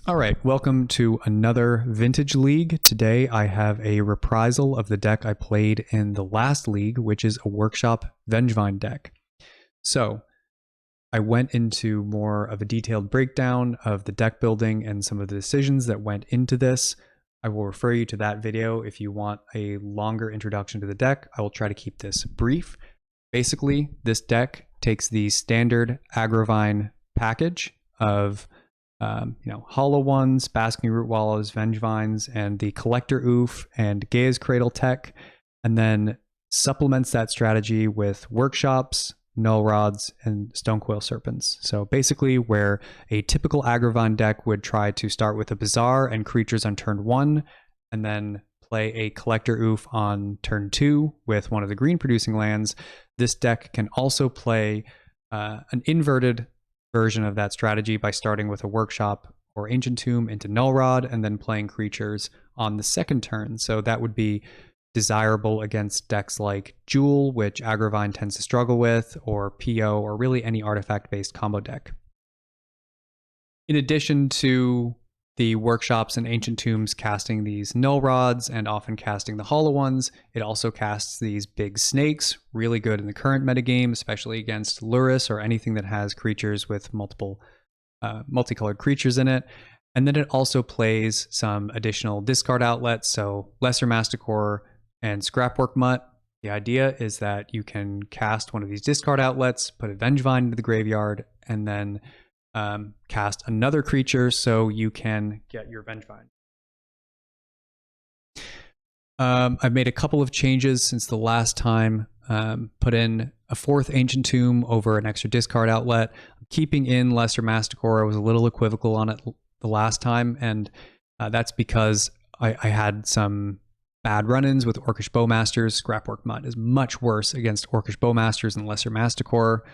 All right, welcome to another Vintage League. Today I have a reprisal of the deck I played in the last league, which is a Workshop Vengevine deck. So I went into more of a detailed breakdown of the deck building and some of the decisions that went into this. I will refer you to that video if you want a longer introduction to the deck. I will try to keep this brief. Basically, this deck takes the standard Agrovine package of Hollow Ones, Basking Root Wallows, Vengevines, and the Collector Oof and Gaia's Cradle tech, and then supplements that strategy with Workshops, Null Rods, and Stonecoil Serpents. So basically where a typical Agrovine deck would try to start with a Bazaar and creatures on turn 1, and then play a Collector Oof on turn 2 with one of the green producing lands, this deck can also play an inverted version of that strategy by starting with a Workshop or Ancient Tomb into Null Rod and then playing creatures on the second turn. So that would be desirable against decks like Jewel, which Agrovine tends to struggle with, or PO, or really any artifact-based combo deck. In addition to the Workshops and Ancient Tombs casting these Null Rods and often casting the Hollow Ones, it also casts these big snakes, really good in the current metagame, especially against Lurrus or anything that has creatures with multicolored creatures in it. And then it also plays some additional discard outlets, so Lesser Masticore and Scrapwork Mutt. The idea is that you can cast one of these discard outlets, put a Vengevine into the graveyard, and then cast another creature so you can get your Vengevine. I've made a couple of changes since the last time. Put in a 4th Ancient Tomb over an extra discard outlet. I'm keeping in Lesser Masticore. I was a little equivocal on it the last time, and that's because I had some bad run-ins with Orcish Bowmasters. Scrapwork Mutt is much worse against Orcish Bowmasters than Lesser Masticore.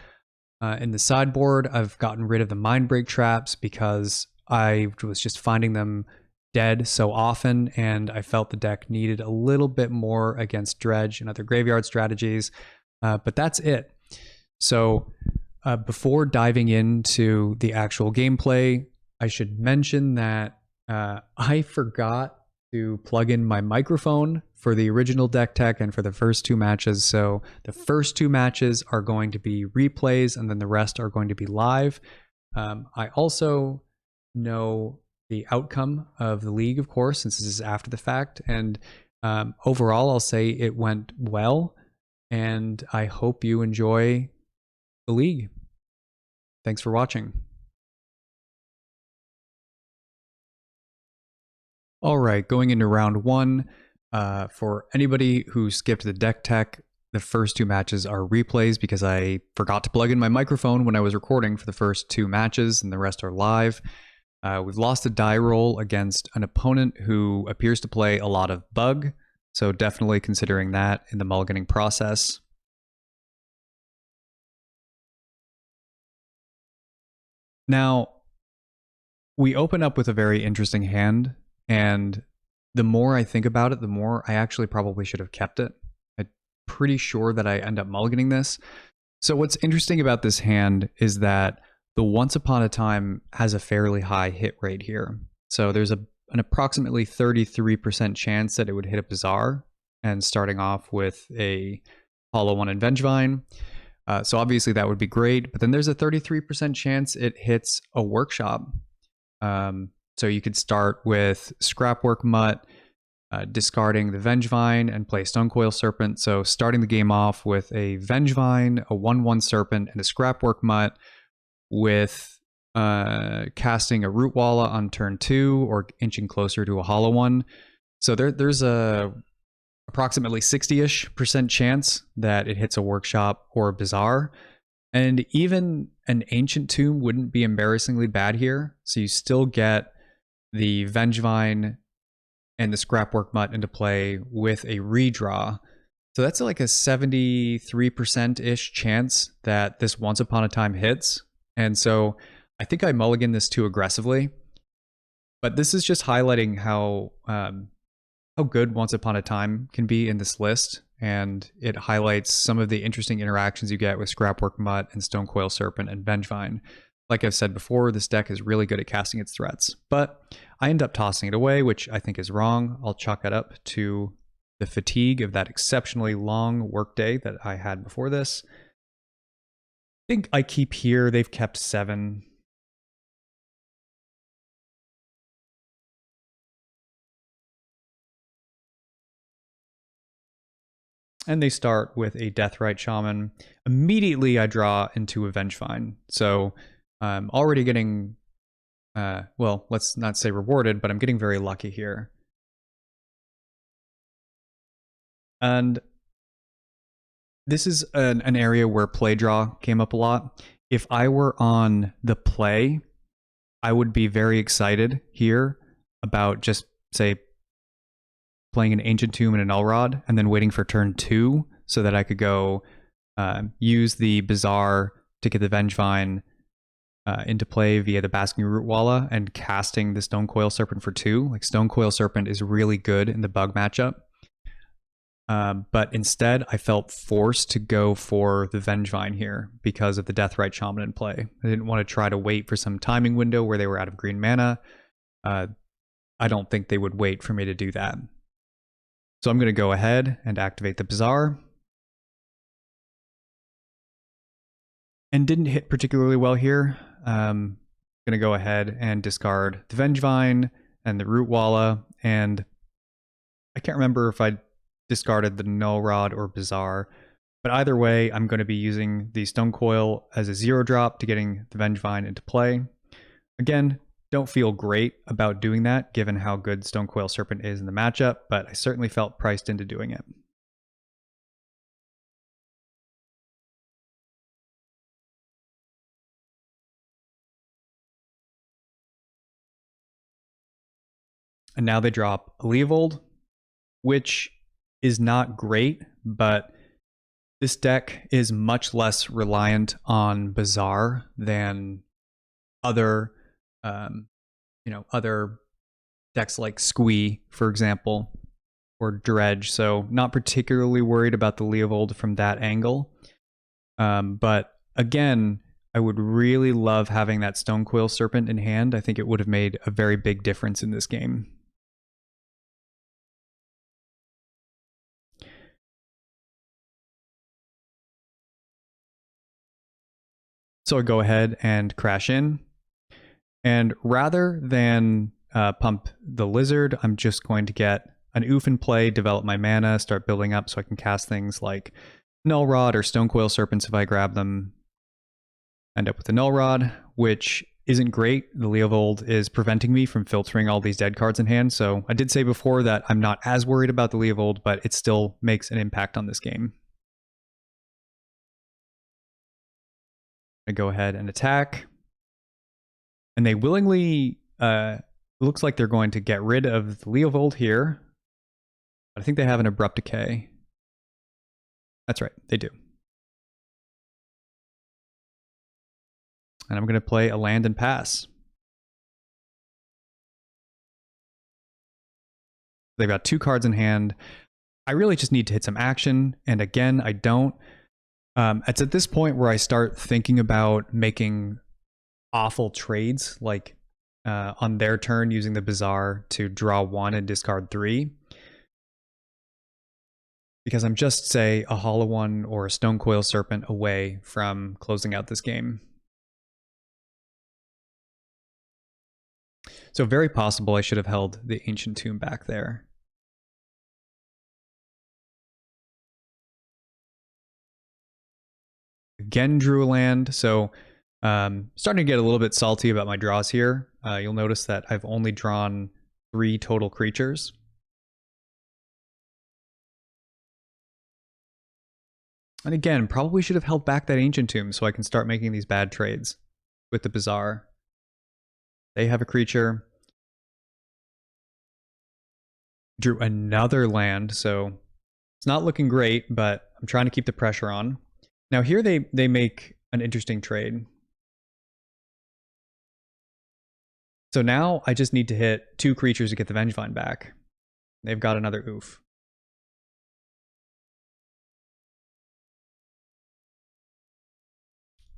In the sideboard, I've gotten rid of the Mindbreak traps because I was just finding them dead so often, and I felt the deck needed a little bit more against Dredge and other graveyard strategies, but that's it. So before diving into the actual gameplay, I should mention that I forgot to plug in my microphone for the original deck tech and for the first 2 matches. So the first 2 matches are going to be replays, and then the rest are going to be live. I also know the outcome of the league, of course, since this is after the fact. And overall, I'll say it went well, and I hope you enjoy the league. Thanks for watching. All right, going into round 1, for anybody who skipped the deck tech, the first 2 matches are replays because I forgot to plug in my microphone when I was recording for the first 2 matches, and the rest are live. We've lost a die roll against an opponent who appears to play a lot of Bug, so definitely considering that in the mulliganing process. Now, we open up with a very interesting hand, and the more I think about it, the more I actually probably should have kept it. I'm pretty sure that I end up mulliganing this. So what's interesting about this hand is that the Once Upon a Time has a fairly high hit rate here. So there's an approximately 33% chance that it would hit a Bazaar, and starting off with a Hollow One and Vengevine. So obviously that would be great, but then there's a 33% chance it hits a Workshop. So you could start with Scrapwork Mutt, discarding the Vengevine, and play Stonecoil Serpent. So starting the game off with a Vengevine, a 1/1 Serpent, and a Scrapwork Mutt, with casting a Root Walla on turn 2 or inching closer to a Hollow One. So there's a approximately 60-ish% chance that it hits a Workshop or a Bazaar. And even an Ancient Tomb wouldn't be embarrassingly bad here. So you still get the Vengevine and the Scrapwork Mutt into play with a redraw. So that's like a 73%-ish chance that this Once Upon a Time hits. And so I think I mulligan this too aggressively. But this is just highlighting how good Once Upon a Time can be in this list. And it highlights some of the interesting interactions you get with Scrapwork Mutt and Stonecoil Serpent and Vengevine. Like I've said before, this deck is really good at casting its threats, but I end up tossing it away, which I think is wrong. I'll chalk it up to the fatigue of that exceptionally long workday that I had before this. I think I keep here. They've kept 7. And they start with a Deathrite Shaman. Immediately I draw into a Vengevine. So I'm already getting, well, let's not say rewarded, but I'm getting very lucky here. And this is an area where play draw came up a lot. If I were on the play, I would be very excited here about just, say, playing an Ancient Tomb and a Null Rod, and then waiting for turn 2 so that I could go use the Bazaar to get the Vengevine into play via the Basking Root Walla and casting the Stonecoil Serpent for 2. Like, Stonecoil Serpent is really good in the bug matchup. But instead, I felt forced to go for the Vengevine here because of the Deathrite Shaman in play. I didn't want to try to wait for some timing window where they were out of green mana. I don't think they would wait for me to do that. So I'm going to go ahead and activate the Bazaar. And didn't hit particularly well here. I'm going to go ahead and discard the Vengevine and the Root Walla. And I can't remember if I discarded the Null Rod or Bazaar. But either way, I'm going to be using the Stonecoil as a 0-drop to getting the Vengevine into play. Again, don't feel great about doing that, given how good Stonecoil Serpent is in the matchup, but I certainly felt priced into doing it. And now they drop a Leovold, which is not great, but this deck is much less reliant on Bazaar than other, other decks like Squee, for example, or Dredge. So not particularly worried about the Leovold from that angle. But again, I would really love having that Stonecoil Serpent in hand. I think it would have made a very big difference in this game. So I go ahead and crash in. And rather than pump the Lizard, I'm just going to get an Oof in play, develop my mana, start building up so I can cast things like Null Rod or Stonecoil Serpents if I grab them. End up with a Null Rod, which isn't great. The Leovold is preventing me from filtering all these dead cards in hand. So I did say before that I'm not as worried about the Leovold, but it still makes an impact on this game. I go ahead and attack. And they willingly, looks like they're going to get rid of the Leovold here. But I think they have an Abrupt Decay. That's right, they do. And I'm going to play a land and pass. They've got 2 cards in hand. I really just need to hit some action. And again, I don't. It's at this point where I start thinking about making awful trades, like on their turn using the Bazaar to draw 1 and discard 3. Because I'm just, say, a Hollow One or a Stonecoil Serpent away from closing out this game. So very possible I should have held the Ancient Tomb back there. Again, drew a land, so starting to get a little bit salty about my draws here. You'll notice that I've only drawn 3 total creatures. And again, probably should have held back that Ancient Tomb so I can start making these bad trades with the Bazaar. They have a creature. Drew another land, so it's not looking great, but I'm trying to keep the pressure on. Now here they make an interesting trade. So now I just need to hit 2 creatures to get the Vengevine back. They've got another Oof.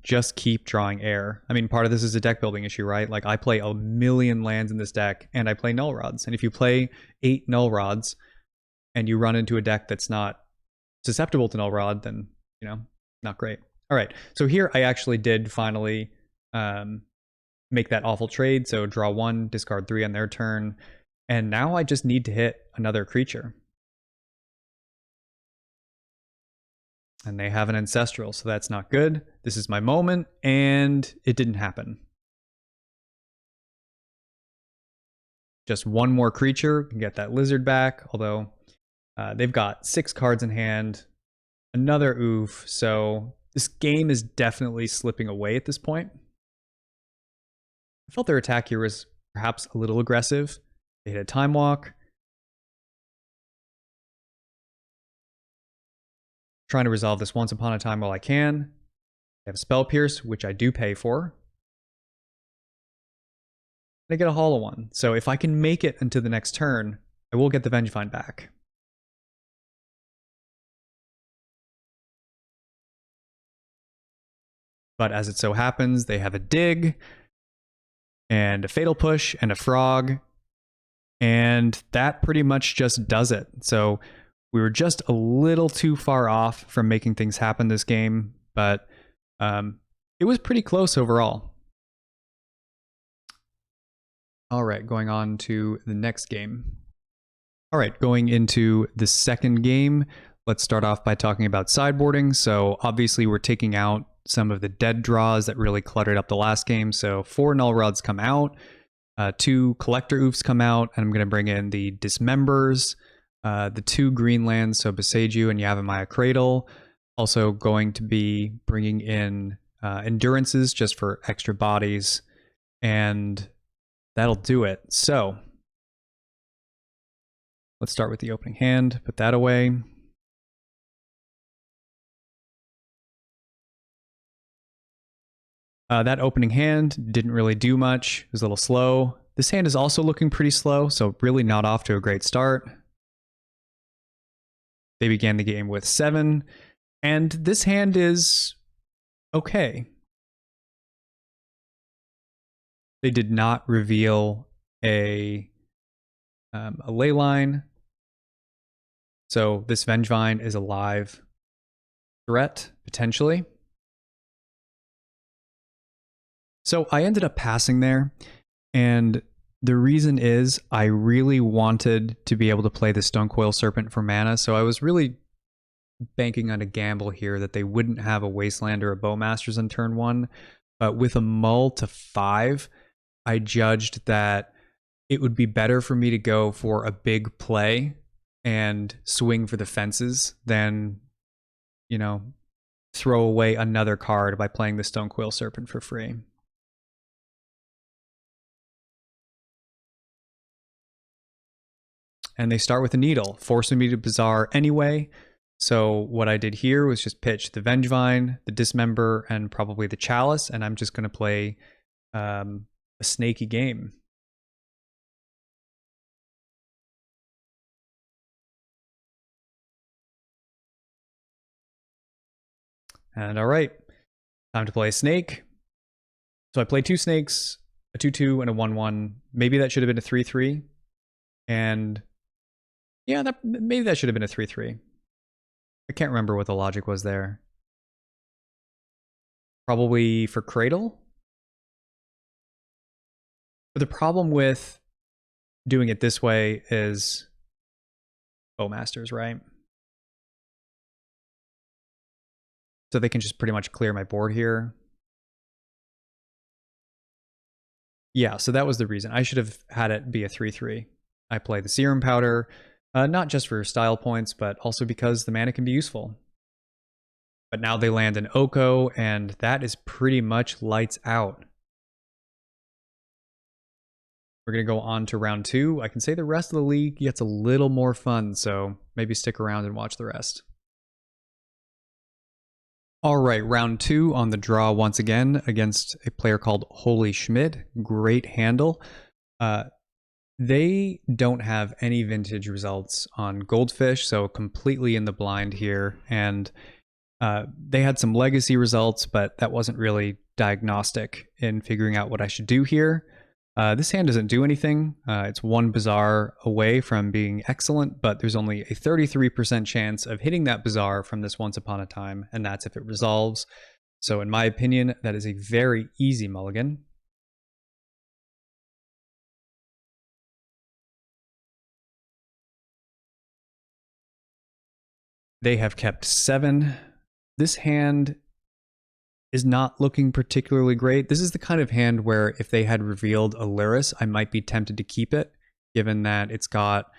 just keep drawing air. I mean, part of this is a deck building issue, right? Like, I play a million lands in this deck, and I play Null Rods. And if you play 8 Null Rods, and you run into a deck that's not susceptible to Null Rod, then, you know, not great. All right, so here I actually did finally make that awful trade. So draw 1, discard 3 on their turn, and now I just need to hit another creature. And they have an Ancestral, so that's not good. This is my moment, and it didn't happen. Just one more creature can get that Lizard back, although they've got 6 cards in hand, another oof, so this game is definitely slipping away at this point. I felt their attack here was perhaps a little aggressive. They hit a Time Walk. Trying to resolve this once upon a time while I can. I have Spell Pierce, which I do pay for. And I get a Hollow One. So if I can make it until the next turn, I will get the Vengevine back. But as it so happens, they have a Dig, and a Fatal Push, and a Frog, and that pretty much just does it. So we were just a little too far off from making things happen this game, but it was pretty close overall. All right, going on to the next game. All right, going into the second game, let's start off by talking about sideboarding. So obviously we're taking out some of the dead draws that really cluttered up the last game. So 4 Null Rods come out, 2 Collector Oofs come out, and I'm going to bring in the Dismembers, the 2 green lands, so Boseiju and Yavimaya Cradle. Also going to be bringing in Endurances just for extra bodies, and that'll do it. So let's start with the opening hand, put that away. That opening hand didn't really do much. It was a little slow. This hand is also looking pretty slow, so really not off to a great start. They began the game with 7, and this hand is okay. They did not reveal a Leyline, so this Vengevine is a live threat, potentially. So I ended up passing there, and the reason is I really wanted to be able to play the Stonecoil Serpent for mana, so I was really banking on a gamble here that they wouldn't have a Wasteland or a Bowmasters on turn 1, but with a mull to 5, I judged that it would be better for me to go for a big play and swing for the fences than, you know, throw away another card by playing the Stonecoil Serpent for free. And they start with a Needle, forcing me to Bazaar anyway. So what I did here was just pitch the Vengevine, the Dismember, and probably the Chalice, and I'm just going to play a snaky game. And all right, time to play a snake. So I played 2 snakes, a 2/2 and a 1/1. Maybe that should have been a 3/3. And yeah, maybe that should have been a 3/3. I can't remember what the logic was there. Probably for Cradle. But the problem with doing it this way is Bowmasters, right? So they can just pretty much clear my board here. Yeah, so that was the reason. I should have had it be a 3/3. I play the Serum Powder, not just for style points, but also because the mana can be useful. But now they land an Oko, and that is pretty much lights out. We're going to go on to round 2. I can say the rest of the league gets a little more fun, so maybe stick around and watch the rest. All right, round 2 on the draw once again against a player called Holy Schmidt. Great handle. They don't have any vintage results on Goldfish, so completely in the blind here. And They had some legacy results, but that wasn't really diagnostic in figuring out what I should do here. This hand doesn't do anything. It's one Bazaar away from being excellent, but there's only a 33% chance of hitting that Bazaar from this Once Upon a Time, and that's if it resolves. So in my opinion, that is a very easy mulligan. They have kept 7. This hand is not looking particularly great. This is the kind of hand where if they had revealed a Lyris, I might be tempted to keep it, given that it's got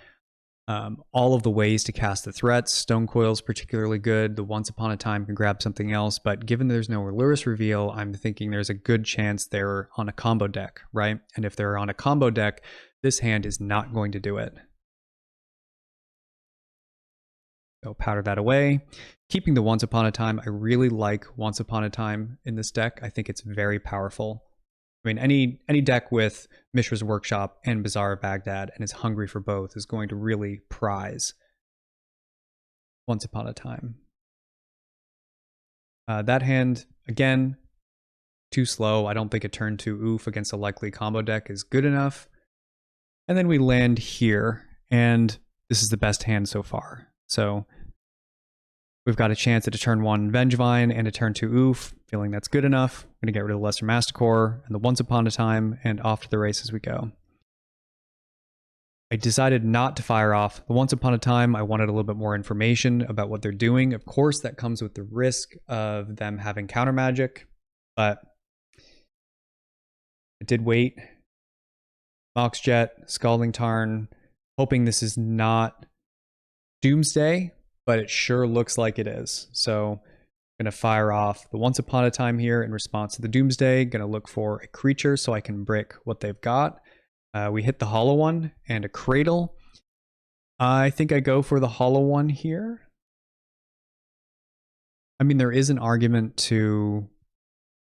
all of the ways to cast the threats. Stone Coil's particularly good. The Once Upon a Time can grab something else, but given there's no Lyris reveal, I'm thinking there's a good chance they're on a combo deck, right? And if they're on a combo deck, this hand is not going to do it. So powder that away. Keeping the Once Upon a Time, I really like Once Upon a Time in this deck. I think it's very powerful. I mean, any deck with Mishra's Workshop and Bazaar of Baghdad and is hungry for both is going to really prize Once Upon a Time. That hand, again, too slow. I don't think a turn 2 oof against a likely combo deck is good enough. And then we land here, and this is the best hand so far. So we've got a chance at a turn 1 Vengevine and a turn 2 oof. Feeling that's good enough. I'm going to get rid of the Lesser Mastercore and the Once Upon a Time, and off to the races we go. I decided not to fire off the Once Upon a Time. I wanted a little bit more information about what they're doing. Of course, that comes with the risk of them having counter magic, but I did wait. Moxjet, Scalding Tarn, hoping this is not Doomsday, but it sure looks like it is. So I'm going to fire off the Once Upon a Time here in response to the Doomsday. Going to look for a creature so I can break what they've got. We hit the Hollow One and a Cradle. I think I go for the Hollow One here. I mean, there is an argument to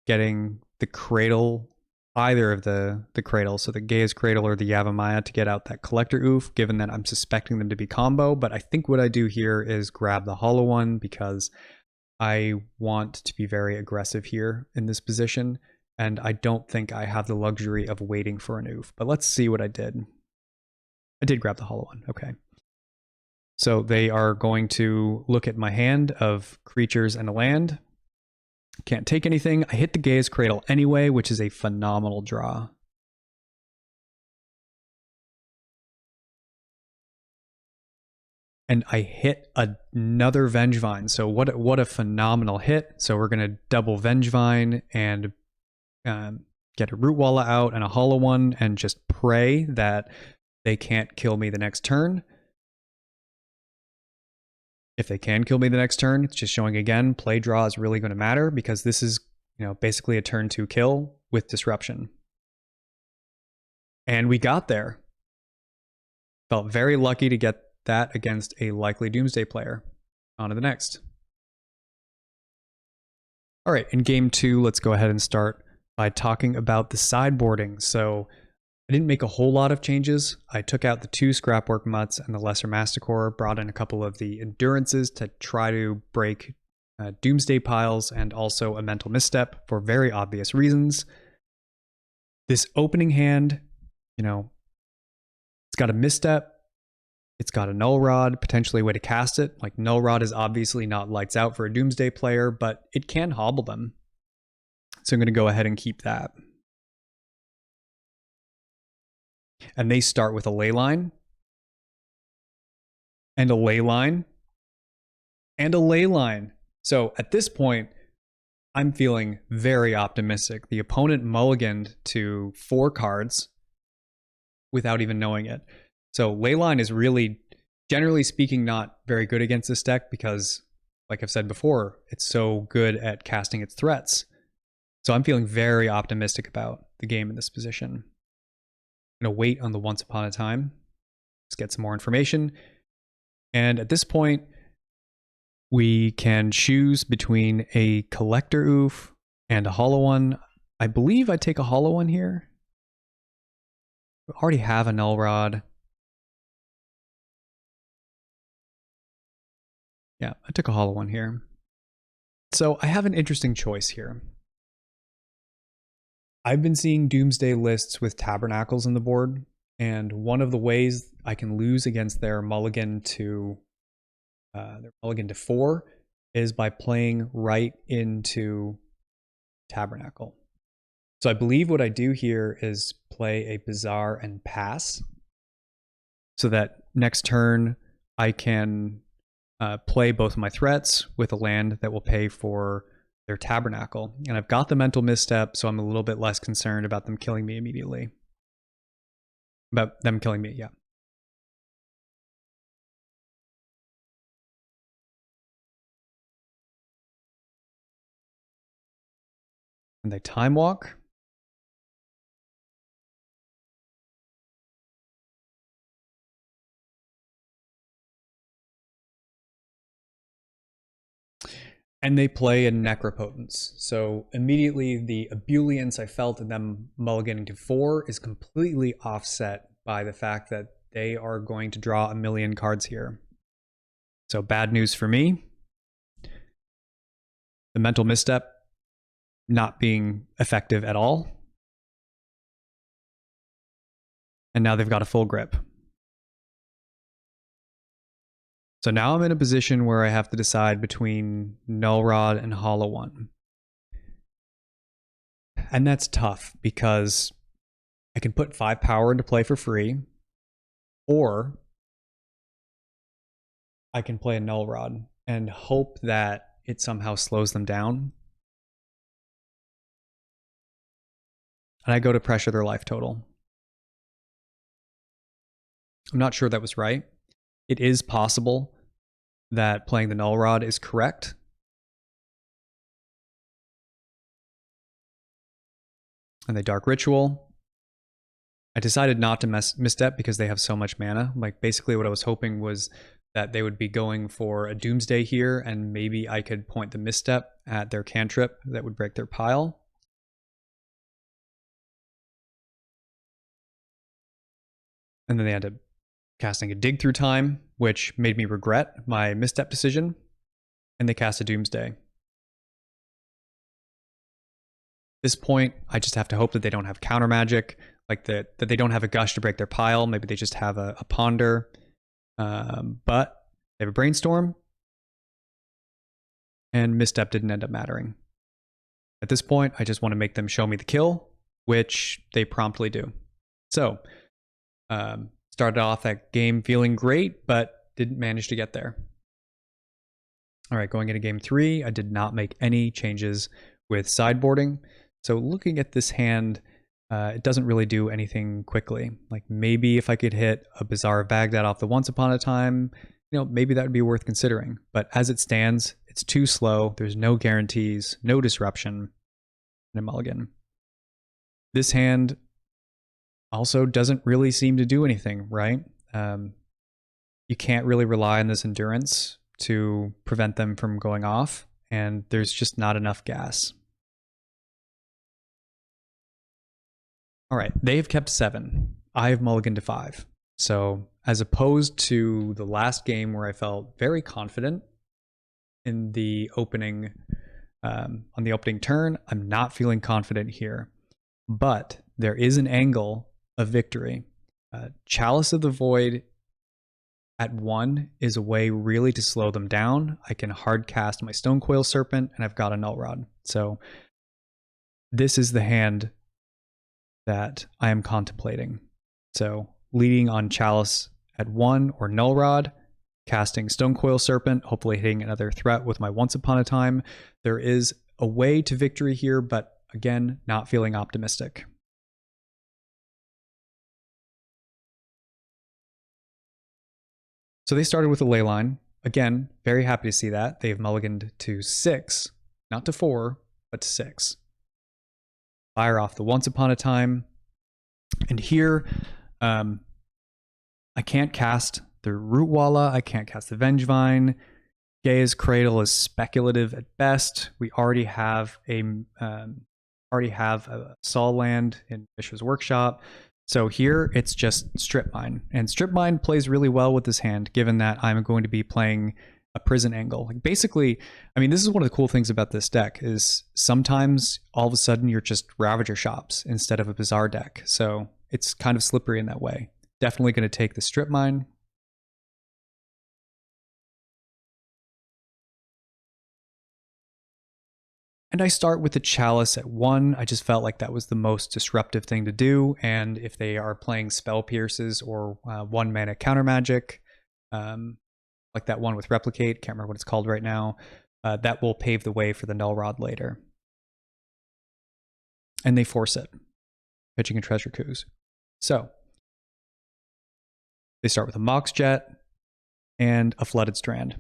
getting the Cradle, either of the Cradle, so the Gaia's Cradle or the Yavimaya, to get out that Collector Oof, given that I'm suspecting them to be combo. But I think what I do here is grab the Hollow One because I want to be very aggressive here in this position, and I don't think I have the luxury of waiting for an oof. But let's see what I did. I did grab the Hollow One, okay. So they are going to look at my hand of creatures and a land. Can't take anything. I hit the Gaia's Cradle anyway, which is a phenomenal draw. And I hit another Vengevine. So what a phenomenal hit. So we're going to double Vengevine and get a Rootwalla out and a Hollow One and just pray that they can't kill me the next turn. If they can kill me the next turn, it's just showing again, play draw is really going to matter because this is, basically a turn 2 kill with disruption. And we got there. Felt very lucky to get that against a likely Doomsday player. On to the next. All right, in game 2, let's go ahead and start by talking about the sideboarding. So I didn't make a whole lot of changes. I took out the 2 Scrapwork Mutts and the Lesser Mastercore, brought in a couple of the Endurances to try to break Doomsday piles, and also a Mental Misstep for very obvious reasons. This opening hand, it's got a Misstep, it's got a Null Rod, potentially a way to cast it. Like, Null Rod is obviously not lights out for a Doomsday player, but it can hobble them. So I'm going to go ahead and keep that. And they start with a Leyline, and a Leyline, and a Leyline. So at this point, I'm feeling very optimistic. The opponent mulliganed to 4 cards without even knowing it. So Leyline is really, generally speaking, not very good against this deck because, like I've said before, it's so good at casting its threats. So I'm feeling very optimistic about the game in this position. I'm going to wait on the Once Upon a Time. Let's get some more information. And at this point, we can choose between a Collector Oof and a Hollow One. I believe I take a Hollow One here. We already have a Null Rod. Yeah, I took a Hollow One here. So I have an interesting choice here. I've been seeing Doomsday lists with Tabernacles on the board, and one of the ways I can lose against their mulligan to 4 is by playing right into Tabernacle. So I believe what I do here is play a Bazaar and pass, so that next turn I can play both of my threats with a land that will pay for their Tabernacle. And I've got the Mental Misstep, so I'm a little bit less concerned about them killing me immediately. About them killing me, yeah. And they Time Walk. And they play a Necropotence. So immediately the ebullience I felt in them mulliganing to 4 is completely offset by the fact that they are going to draw a million cards here. So bad news for me. The Mental Misstep not being effective at all. And now they've got a full grip. So now I'm in a position where I have to decide between Null Rod and Hollow One. And that's tough because I can put 5 power into play for free, or I can play a Null Rod and hope that it somehow slows them down. And I go to pressure their life total. I'm not sure that was right. It is possible that playing the Null Rod is correct. And they Dark Ritual. I decided not to misstep because they have so much mana. Like, basically what I was hoping was that they would be going for a Doomsday here, and maybe I could point the misstep at their cantrip that would break their pile. And then they had to casting a Dig Through Time, which made me regret my misstep decision, and they cast a Doomsday. At this point, I just have to hope that they don't have counter magic, like that they don't have a Gush to break their pile. Maybe they just have a Ponder. But they have a Brainstorm, and misstep didn't end up mattering. At this point, I just want to make them show me the kill, which they promptly do. So, started off that game feeling great, but didn't manage to get there. All right, going into game 3, I did not make any changes with sideboarding. So looking at this hand, it doesn't really do anything quickly. Like, maybe if I could hit a Bazaar of Baghdad off the Once Upon a Time, maybe that would be worth considering. But as it stands, it's too slow. There's no guarantees, no disruption, and a mulligan. This hand also doesn't really seem to do anything, right? You can't really rely on this endurance to prevent them from going off, and there's just not enough gas. All right, they've kept 7. I've mulliganed to 5. So as opposed to the last game where I felt very confident in the opening, on the opening turn, I'm not feeling confident here. But there is an angle of victory. Chalice of the Void at 1 is a way really to slow them down. I can hard cast my Stonecoil Serpent, and I've got a Null Rod. So this is the hand that I am contemplating. So leading on Chalice at 1 or Null Rod, casting Stonecoil Serpent, hopefully hitting another threat with my Once Upon a Time. There is a way to victory here, but again, not feeling optimistic. So they started with a Leyline. Again, very happy to see that. They've mulliganed to 6, not to 4, but to 6. Fire off the Once Upon a Time. And here, I can't cast the Rootwalla. I can't cast the Vengevine. Gaia's Cradle is speculative at best. We already have a Sol land in Mishra's Workshop. So here it's just Strip Mine. And Strip Mine plays really well with this hand, given that I'm going to be playing a prison angle. Like basically, I mean, this is one of the cool things about this deck is sometimes all of a sudden you're just Ravager shops instead of a Bazaar deck. So it's kind of slippery in that way. Definitely going to take the Strip Mine. And I start with the Chalice at 1. I just felt like that was the most disruptive thing to do. And if they are playing Spell Pierces or 1 mana counter magic, like that one with Replicate, can't remember what it's called right now, that will pave the way for the Null Rod later. And they force it, pitching a Treasure Coups. So they start with a Mox Jet and a Flooded Strand.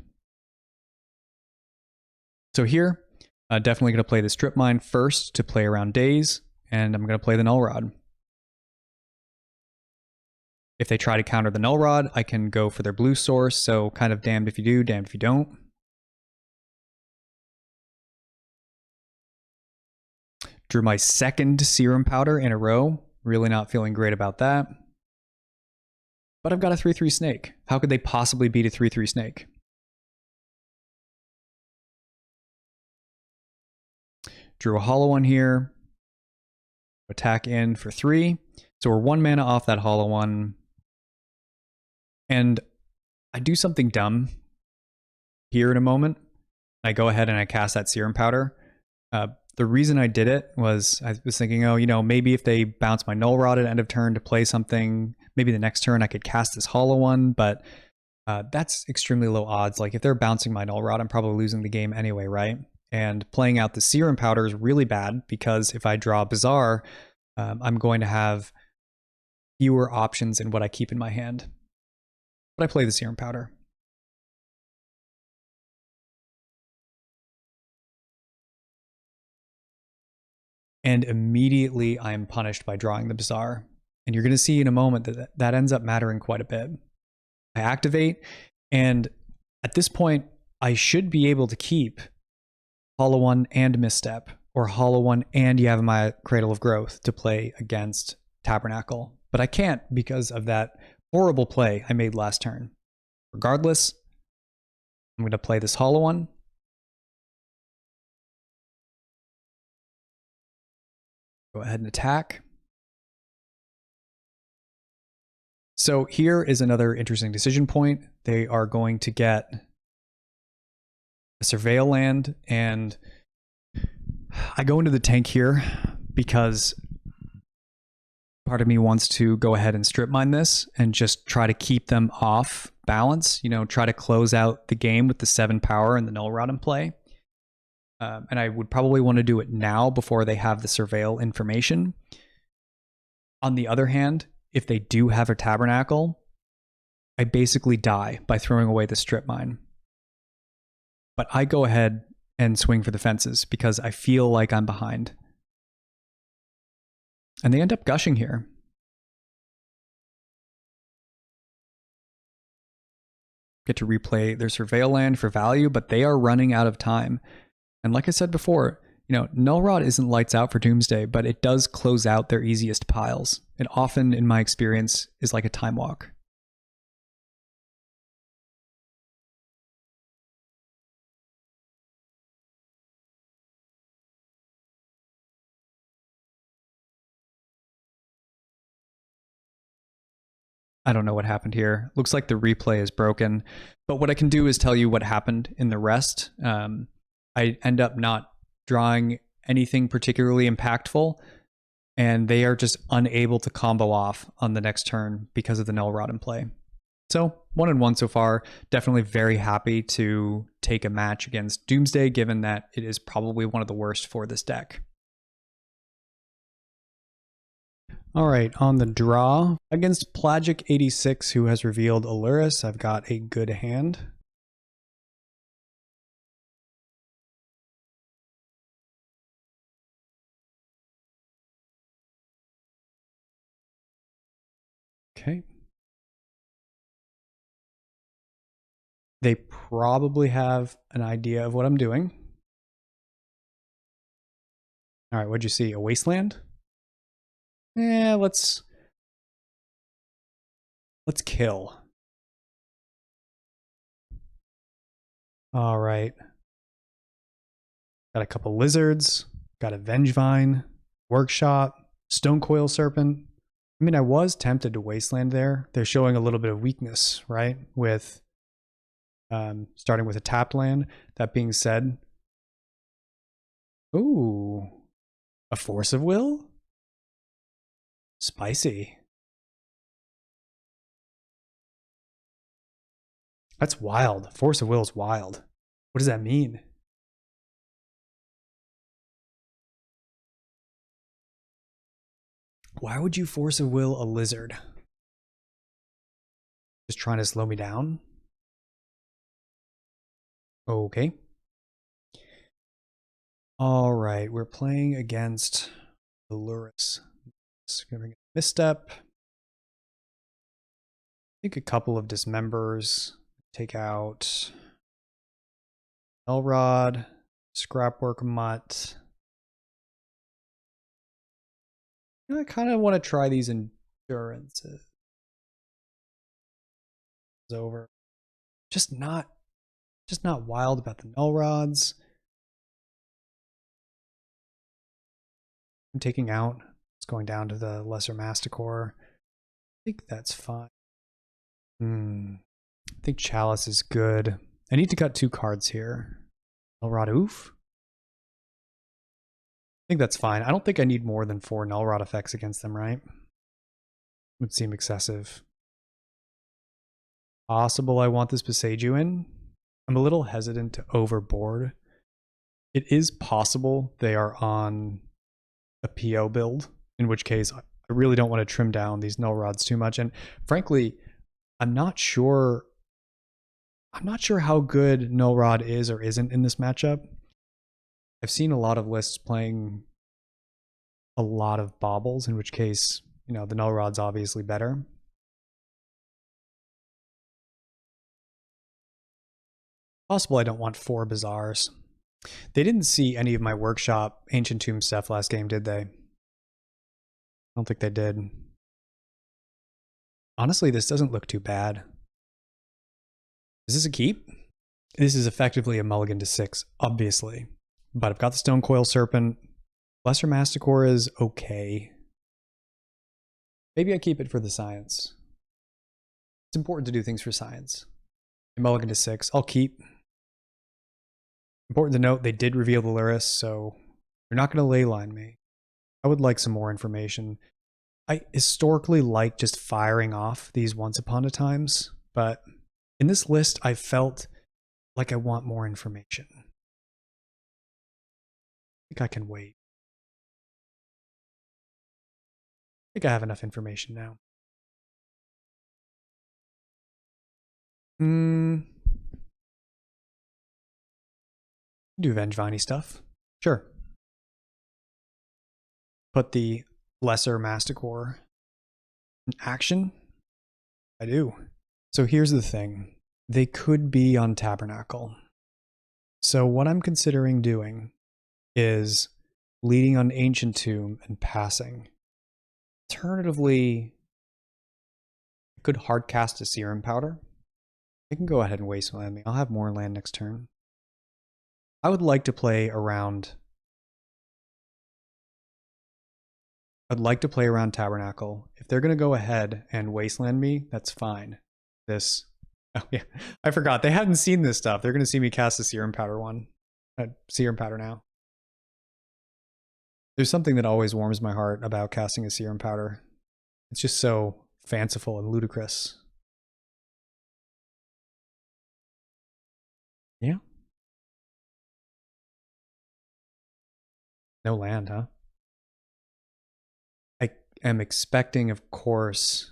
So here, definitely going to play the Strip Mine first to play around Daze, and I'm going to play the Null Rod. If they try to counter the Null Rod, I can go for their blue source, so kind of damned if you do, damned if you don't. Drew my second Serum Powder in a row. Really not feeling great about that. But I've got a 3/3 Snake. How could they possibly beat a 3/3 Snake? Drew a Hollow One here. Attack in for 3. So we're 1 mana off that Hollow One. And I do something dumb here in a moment. I go ahead and I cast that Serum Powder. The reason I did it was I was thinking, oh, you know, maybe if they bounce my Null Rod at end of turn to play something, maybe the next turn I could cast this Hollow One, but that's extremely low odds. Like if they're bouncing my Null Rod, I'm probably losing the game anyway, right? And playing out the Serum Powder is really bad because if I draw Bazaar, I'm going to have fewer options in what I keep in my hand. But I play the Serum Powder. And immediately I'm punished by drawing the Bazaar. And you're going to see in a moment that that ends up mattering quite a bit. I activate, and at this point, I should be able to keep Hollow One and Misstep, or Hollow One and Yavimaya Cradle of Growth to play against Tabernacle. But I can't because of that horrible play I made last turn. Regardless, I'm going to play this Hollow One. Go ahead and attack. So here is another interesting decision point. They are going to get a Surveil land, and I go into the tank here because part of me wants to go ahead and strip mine this and just try to keep them off balance, you know, try to close out the game with the 7 power and the Null Rod in play. And I would probably want to do it now before they have the Surveil information. On the other hand, if they do have a Tabernacle, I basically die by throwing away the strip mine. But I go ahead and swing for the fences because I feel like I'm behind. And they end up gushing here. Get to replay their Surveil land for value, but they are running out of time. And like I said before, you know, Null Rod isn't lights out for Doomsday, but it does close out their easiest piles. It often, in my experience, is like a time walk. I don't know what happened here. Looks like the replay is broken. But what I can do is tell you what happened in the rest. I end up not drawing anything particularly impactful, and they are just unable to combo off on the next turn because of the Null Rod in play. So 1-1 so far. Definitely very happy to take a match against Doomsday, given that it is probably one of the worst for this deck. All right, on the draw against Plagic86, who has revealed Aluris, I've got a good hand. Okay. They probably have an idea of what I'm doing. All right, what'd you see? A wasteland? Yeah, let's kill. All right. Got a couple lizards. Got a Vengevine, Workshop, Stonecoil Serpent. I mean, I was tempted to Wasteland there. They're showing a little bit of weakness, right? With starting with a tapped land. That being said, ooh, a Force of Will? Spicy. That's wild. Force of Will is wild. What does that mean? Why would you Force of Will a lizard? Just trying to slow me down? Okay. All right, we're playing against the Lurrus. Misstep. I think a couple of dismembers. Take out Elrod, Scrapwork Mutt. I kind of want to try these endurances. Over. Just not wild about the Null Rods. I'm taking out. It's going down to the Lesser Masticore. I think that's fine. I think Chalice is good. I need to cut 2 cards here. Null Rod oof. I think that's fine. I don't think I need more than 4 Null Rod effects against them, right? Would seem excessive. Possible I want this Besaju in. I'm a little hesitant to overboard. It is possible they are on a PO build, in which case I really don't want to trim down these Null Rods too much. And frankly, I'm not sure how good Null Rod is or isn't in this matchup. I've seen a lot of lists playing a lot of baubles, in which case, you know, the Null Rod's obviously better. Possible I don't want 4 Bazaars. They didn't see any of my Workshop Ancient Tomb stuff last game, did they? I don't think they did. Honestly, this doesn't look too bad. Is this a keep? This is effectively a mulligan to 6, obviously. But I've got the Stonecoil Serpent. Lesser Masticore is okay. Maybe I keep it for the science. It's important to do things for science. A mulligan to 6, I'll keep. Important to note, they did reveal the Lurrus, so they're not going to leyline me. I would like some more information. I historically like just firing off these once upon a times, but in this list, I felt like I want more information. I think I can wait. I think I have enough information now. Do Vengevine stuff. Sure. Put the Lesser Masticore in action. I do. So here's the thing. They could be on Tabernacle. So what I'm considering doing is leading on Ancient Tomb and passing. Alternatively, I could hardcast a Serum Powder. I can go ahead and Wasteland me. I'll have more land next turn. I would like to play around. I'd like to play around Tabernacle. If they're going to go ahead and Wasteland me, that's fine. This. Oh, yeah. I forgot. They hadn't seen this stuff. They're going to see me cast a Serum Powder one. Serum Powder now. There's something that always warms my heart about casting a Serum Powder. It's just so fanciful and ludicrous. Yeah. No land, huh? I am expecting, of course.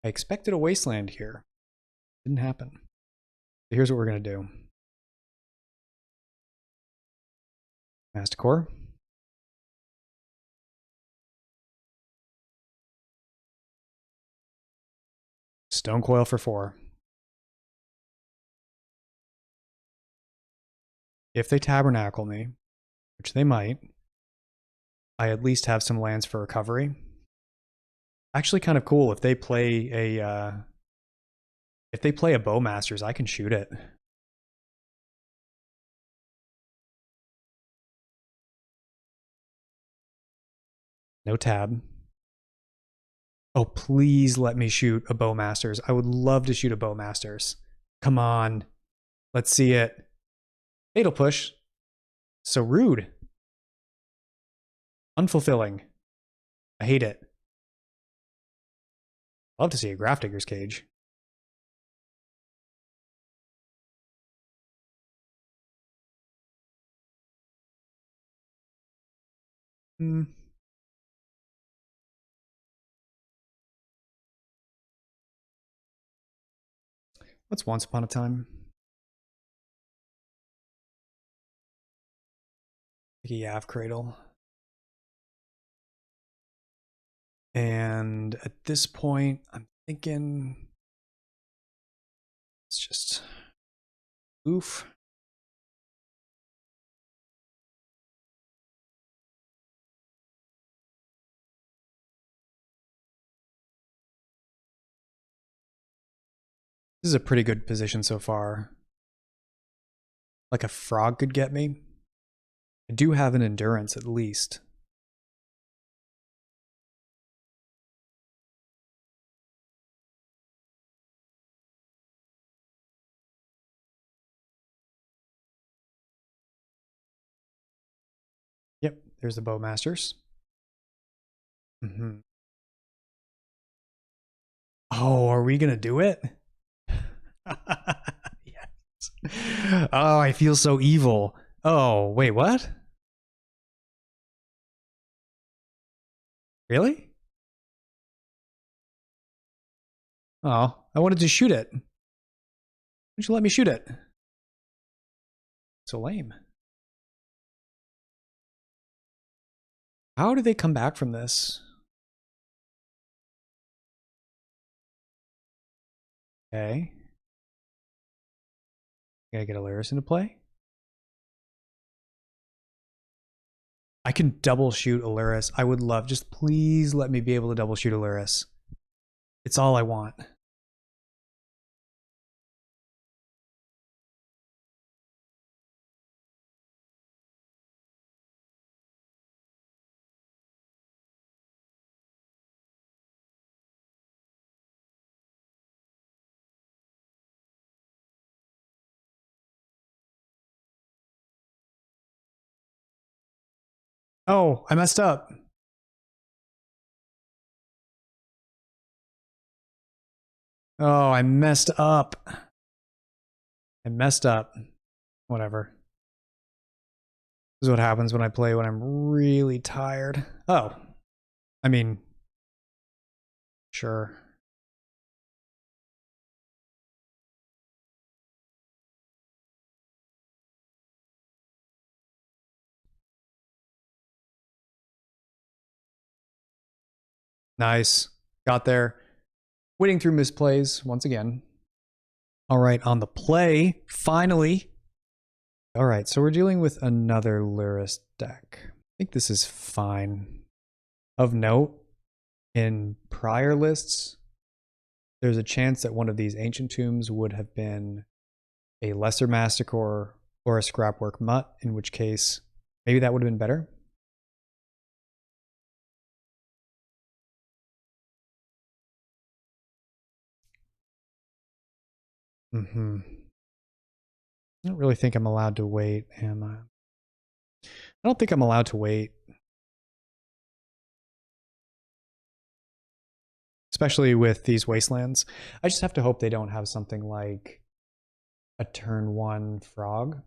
I expected a Wasteland here. Didn't happen. So here's what we're going to do. Masticore. Stonecoil for 4. If they Tabernacle me, which they might, I at least have some lands for recovery. Actually kind of cool if they play a Bowmasters, I can shoot it. No tab. Oh, please let me shoot a Bowmasters. I would love to shoot a Bowmasters. Come on. Let's see it. Fatal push. So rude. Unfulfilling. I hate it. Love to see a Grafdigger's Cage. Hmm. What's Once Upon a Time? Like a Yav Cradle. And at this point, I'm thinking it's just oof. This is a pretty good position so far. Like a frog could get me. I do have an endurance at least. Yep, there's the Bowmasters. Mm-hmm. Oh, are we gonna do it? Yes. Oh, I feel so evil. Oh, wait, what? Really? Oh, I wanted to shoot it. Why don't you let me shoot it? So lame. How do they come back from this? Okay. Gotta get Alaris into play. I can double shoot Alaris. I would love, just please let me be able to double shoot Alaris. It's all I want. Oh, I messed up. Oh, I messed up. I messed up. Whatever. This is what happens when I play when I'm really tired. Oh, I mean, sure. Nice. Got there. Waiting through misplays once again. All right, on the play, finally. All right, so we're dealing with another Lyris deck. I think this is fine. Of note, in prior lists, there's a chance that one of these Ancient Tombs would have been a Lesser Masticore or a Scrapwork Mutt, in which case maybe that would have been better. Mm-hmm. I don't really think I'm allowed to wait, am I? I don't think I'm allowed to wait. Especially with these wastelands. I just have to hope they don't have something like a turn 1 frog.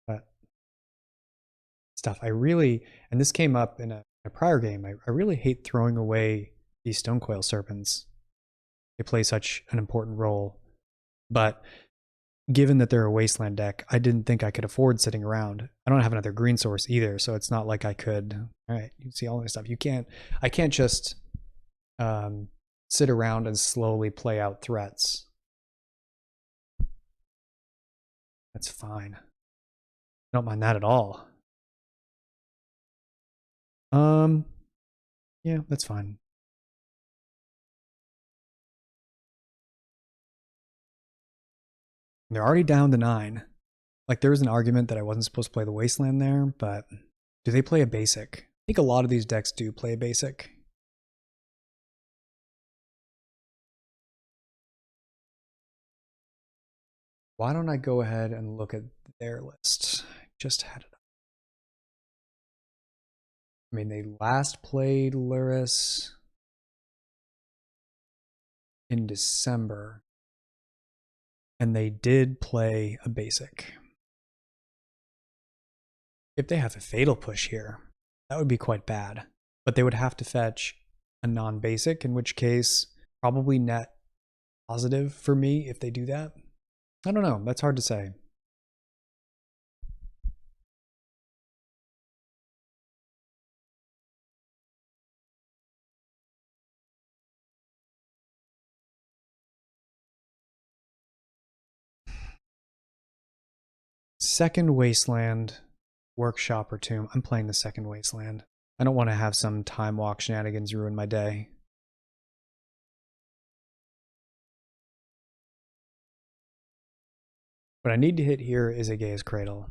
But stuff I really, and this came up in a prior game, I really hate throwing away these Stonecoil Serpents. They play such an important role. But given that they're a wasteland deck, I didn't think I could afford sitting around. I don't have another green source either, so it's not like I could. All right, you see all this stuff. I can't just sit around and slowly play out threats. That's fine. I don't mind that at all. Yeah, that's fine. And they're already down to 9. Like, there was an argument that I wasn't supposed to play the Wasteland there, but do they play a basic? I think a lot of these decks do play a basic. Why don't I go ahead and look at their list? Just had it up. I mean, they last played Luris in December, and they did play a basic. If they have a Fatal Push here, that would be quite bad. But they would have to fetch a non-basic, in which case probably net positive for me if they do that. I don't know. That's hard to say. Second Wasteland, Workshop, or Tomb. I'm playing the second Wasteland. I don't want to have some time walk shenanigans ruin my day. What I need to hit here is a Gaia's Cradle.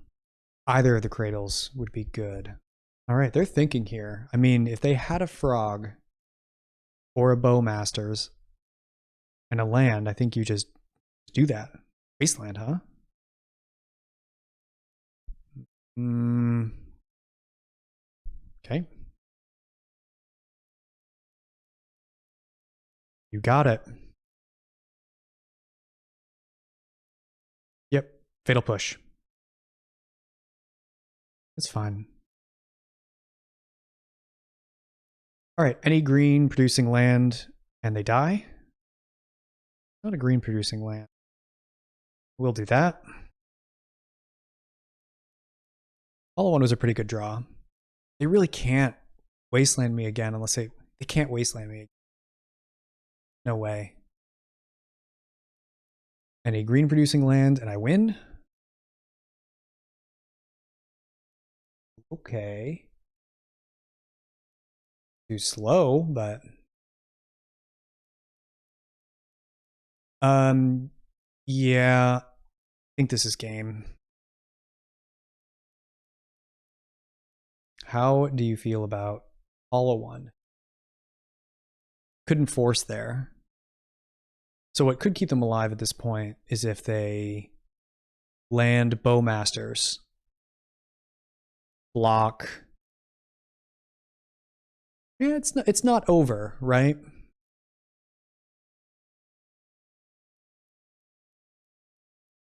Either of the Cradles would be good. All right, they're thinking here. I mean, if they had a Frog or a Bowmasters and a land, I think you just do that. Wasteland, huh? Okay. You got it. Yep. Fatal Push. It's fine. All right. Any green producing land and they die? Not a green producing land. We'll do that. All one was a pretty good draw. They really can't wasteland me again unless they can't wasteland me. No way. Any green producing land and I win? Okay. Too slow, but yeah, I think this is game. How do you feel about Hollow One? Couldn't force there. So what could keep them alive at this point is if they land Bowmasters, block. Yeah, it's not over, right?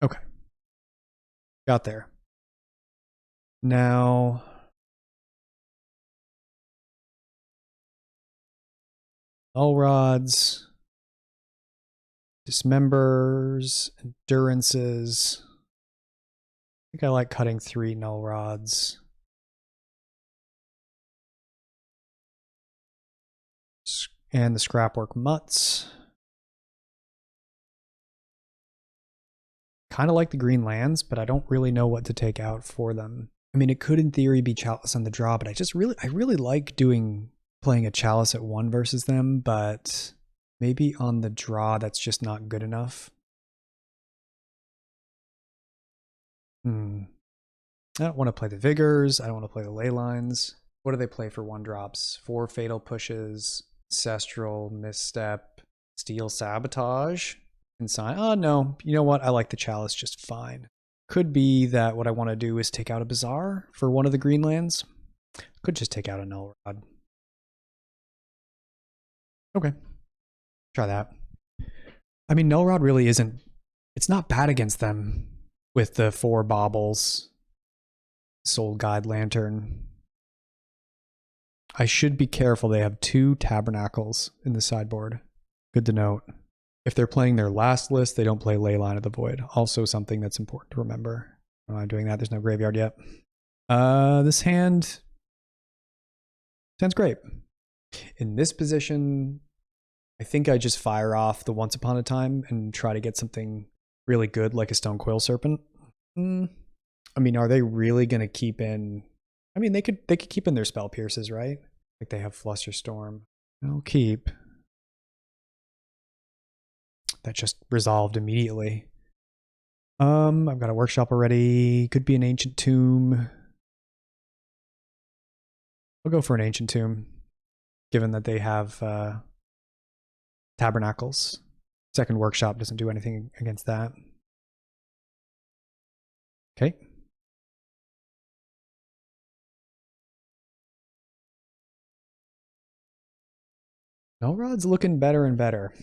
Okay. Got there. Now Null Rods, Dismembers, Endurances. I think I like cutting 3 Null Rods. And the Scrapwork Mutts. Kind of like the green lands, but I don't really know what to take out for them. I mean, it could in theory be Chalice on the draw, but I really like playing a Chalice at 1 versus them, but maybe on the draw that's just not good enough. I don't want to play the Vigors. I don't want to play the Ley Lines. What do they play for 1-drops? 4 Fatal Pushes, Ancestral, Misstep, Steel Sabotage, Consign. Oh, no. You know what? I like the Chalice just fine. Could be that what I want to do is take out a Bazaar for one of the green lands. Could just take out a Null Rod. Okay. Try that. I mean, Null Rod really isn't... It's not bad against them with the 4 Baubles. Soul Guide Lantern. I should be careful. They have 2 Tabernacles in the sideboard. Good to note. If they're playing their last list, they don't play Leyline of the Void. Also something that's important to remember. I'm not doing that. There's no graveyard yet. This hand sounds great. In this position, I think I just fire off the Once Upon a Time and try to get something really good like a Stone Coil Serpent. I mean, are they really going to keep in... I mean, they could keep in their Spell Pierces, right? Like they have Flusterstorm. I'll keep... That just resolved immediately. I've got a workshop already. Could be an ancient tomb. I'll go for an ancient tomb, given that they have tabernacles. Second workshop doesn't do anything against that. Okay. Nullrod's looking better and better.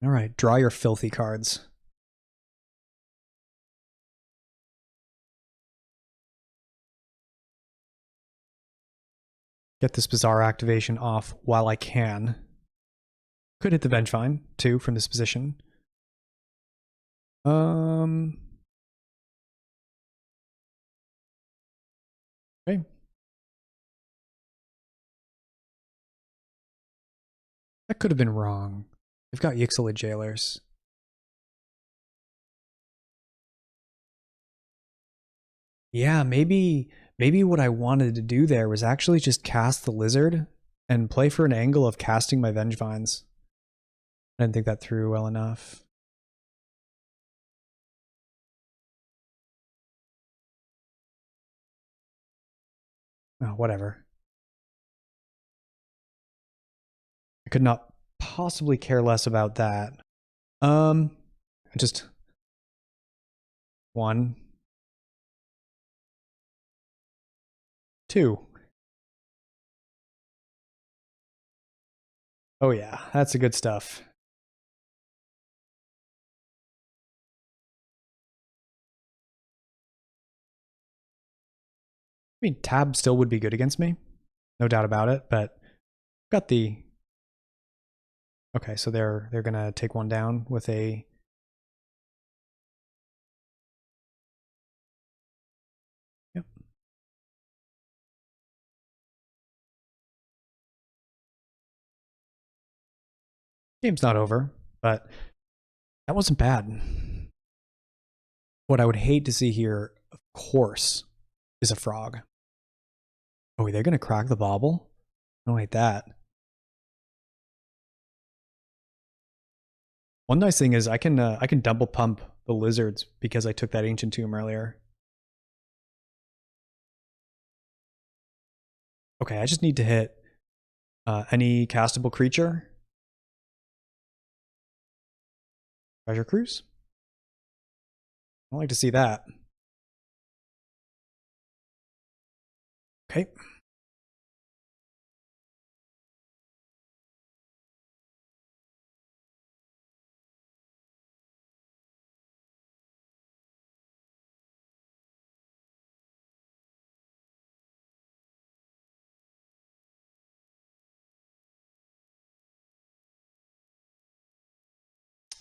All right, draw your filthy cards. Get this bizarre activation off while I can. Could hit the Vengevine, too, from this position. Okay. That could have been wrong. They've got Yixila Jailers. Yeah, maybe what I wanted to do there was actually just cast the Lizard and play for an angle of casting my Vengevines. I didn't think that through well enough. Oh, whatever. I could not possibly care less about that. Just one, two. Oh yeah, that's the good stuff. I mean, tab still would be good against me, no doubt about it. But got the okay. So they're gonna take one down with a. Yep. Game's not over, but that wasn't bad. What I would hate to see here, of course, is a frog. Oh, they're gonna crack the bauble? I don't hate that. One nice thing is I can double pump the lizards because I took that ancient tomb earlier. Okay, I just need to hit any castable creature. Treasure Cruise? I'd like to see that. Okay.